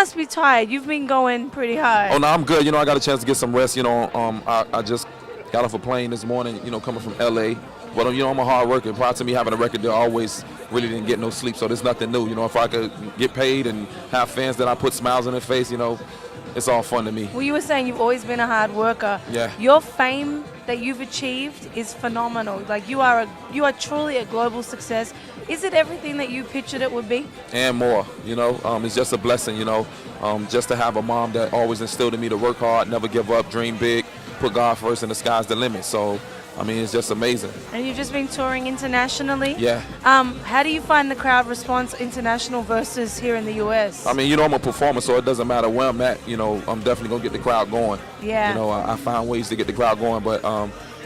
must be tired. You've been going pretty hard. Oh, no, I'm good. You know, I got a chance to get some rest. You know, I just got off a plane this morning, you know, coming from L.A. But, you know, I'm a hard worker. Prior to me having a record deal, I always really didn't get no sleep. So there's nothing new. You know, if I could get paid and have fans that I put smiles on their face, you know, it's all fun to me. Well, you were saying you've always been a hard worker. Yeah. Your fame that you've achieved is phenomenal. Like, you are truly a global success. Is it everything that you pictured it would be? And more, you know. It's just a blessing, you know, just to have a mom that always instilled in me to work hard, never give up, dream big, put God first, and the sky's the limit. So, I mean, it's just amazing. And you've just been touring internationally? Yeah. How do you find the crowd response international versus here in the U.S.? I mean, you know, I'm a performer, so it doesn't matter where I'm at. You know, I'm definitely going to get the crowd going. Yeah. You know, I find ways to get the crowd going, but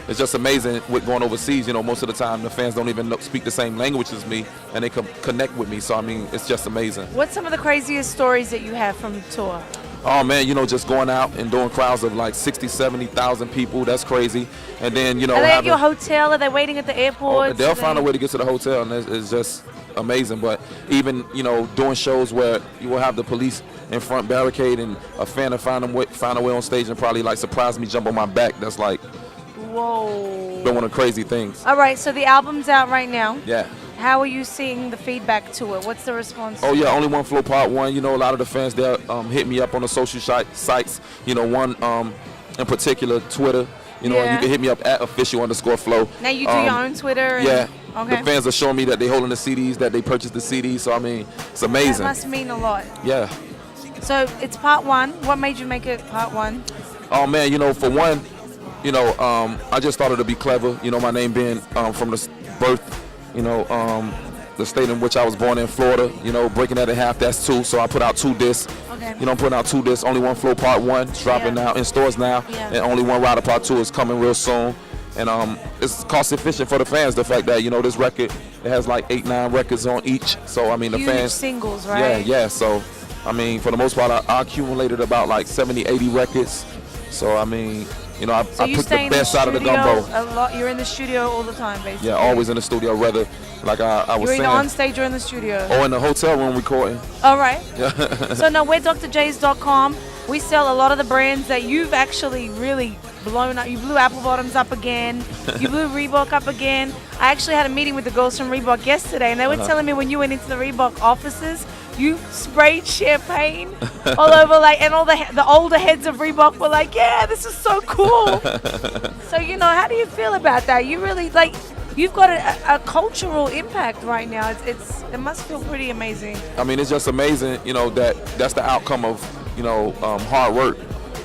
it's just amazing with going overseas. You know, most of the time the fans don't even speak the same language as me, and they can connect with me. So, I mean, it's just amazing. What's some of the craziest stories that you have from the tour? Oh, man, you know, just going out and doing crowds of like 60, 70,000 people, that's crazy. And then, you know, are they at your hotel? Are they waiting at the airport? Oh, they'll find a way to get to the hotel, and it's just amazing. But even, you know, doing shows where you will have the police in front barricade and a fan will find a way on stage and probably like surprise me, jump on my back. That's like, whoa, been one of the crazy things. All right, so the album's out right now. Yeah. How are you seeing the feedback to it? What's the response? Oh, yeah, only One Flo Part 1. You know, a lot of the fans there hit me up on the social sites. You know, one in particular, Twitter. You know, you can hit me up at @official_Flo. Now you do your own Twitter? Yeah. Okay. The fans are showing me that they holding the CDs, that they purchased the CDs. So, I mean, it's amazing. That must mean a lot. Yeah. So it's part 1. What made you make it part 1? Oh, man, you know, for one, you know, I just thought it would be clever. You know, my name being from the birth, you know, the state in which I was born in, Florida, you know, breaking that in half, that's 2. So I put out 2 discs. Okay. You know, I'm putting out 2 discs. Only One Flo Part 1 is dropping now in stores now. Yeah. And Only One Rida Part 2 is coming real soon. And it's cost efficient for the fans, the fact that, you know, this record, it has like 8, 9 records on each. So, I mean, the huge fans. Singles, right? Yeah. So, I mean, for the most part, I accumulated about like 70, 80 records. So, I mean, you know, I took the best out of the gumbo. A lot. You're in the studio all the time, basically. Yeah, always in the studio, whether, like I was saying. You're either on stage or in the studio. Or in the hotel room recording. All right. So now we're DrJays.com. We sell a lot of the brands that you've actually really blown up. You blew Apple Bottoms up again. You blew Reebok up again. I actually had a meeting with the girls from Reebok yesterday, and they were telling me when you went into the Reebok offices, you sprayed champagne all over, like, and all the older heads of Reebok were like, yeah, this is so cool. So, you know, how do you feel about that? You really, like, you've got a cultural impact right now. It must feel pretty amazing. I mean, it's just amazing, you know, that's the outcome of, you know, hard work.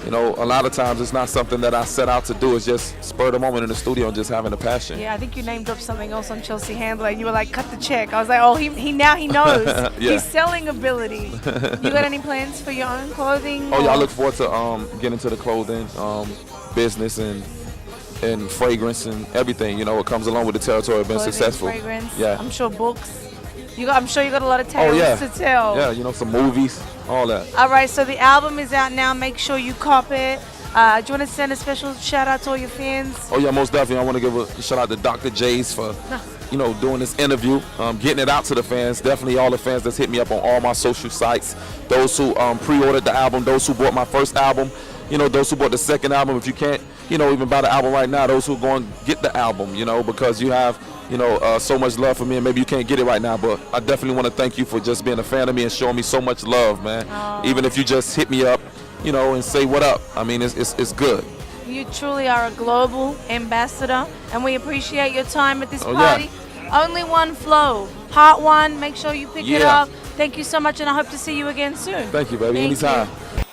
You know, a lot of times it's not something that I set out to do. It's just spur of the moment in the studio and just having a passion. Yeah, I think you named up something else on Chelsea Handler, and you were like, cut the check. I was like, oh, he now he knows. Yeah. He's selling ability. You got any plans for your own clothing? Oh, yeah, I look forward to getting into the clothing business and fragrance and everything. You know, it comes along with the territory of being successful. Fragrance. Yeah. I'm sure books. I'm sure you got a lot of tales to tell. Yeah, you know, some movies, all that. All right, so the album is out now. Make sure you cop it. Do you want to send a special shout out to all your fans? Oh, yeah, most definitely. I want to give a shout out to DrJays for, you know, doing this interview, getting it out to the fans. Definitely all the fans that's hit me up on all my social sites. Those who pre-ordered the album, those who bought my first album, you know, those who bought the second album. If you can't, you know, even buy the album right now, those who are going to get the album, you know, because you have, you know, so much love for me, and maybe you can't get it right now, but I definitely want to thank you for just being a fan of me and showing me so much love, man. Oh. Even if you just hit me up, you know, and say what up. I mean, it's good. You truly are a global ambassador, and we appreciate your time at this party. Yeah. Only One Flo, part 1. Make sure you pick it up. Thank you so much, and I hope to see you again soon. Thank you, baby. Anytime. You.